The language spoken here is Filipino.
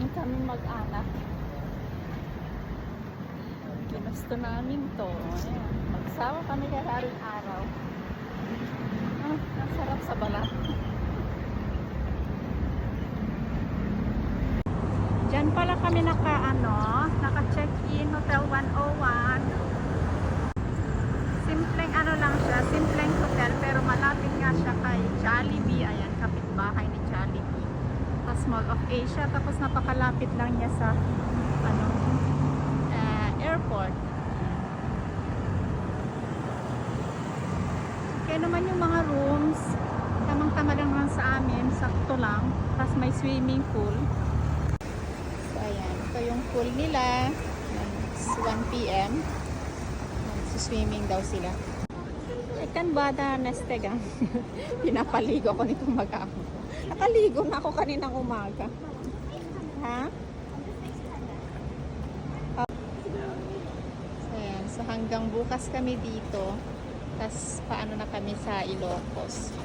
naman kami mag-anak. Ginusto namin to. Ayan. Magsawa kami kararing araw. Ang sarap sa balat. Diyan pala kami naka-check-in, Hotel 101. Simpleng ano lang siya, simpleng hotel, pero malapit nga siya kay Jollibee. Ayan, kapitbahay ni Jollibee. Tapos Mall of Asia, tapos napakalapit lang niya sa airport. Kaya naman yung mga rooms, tamang-tama lang naman sa amin, sakto lang. Tapos may swimming pool. So ayan, ito yung pool nila. It's 1 p.m. Swimming daw sila. Ikan bada nestegang. Pinapaligo ko nitong mag-ako. Nakaligo na ako kaninang umaga. Ha? Ayan, so hanggang bukas kami dito. Tapos paano na kami sa Ilocos.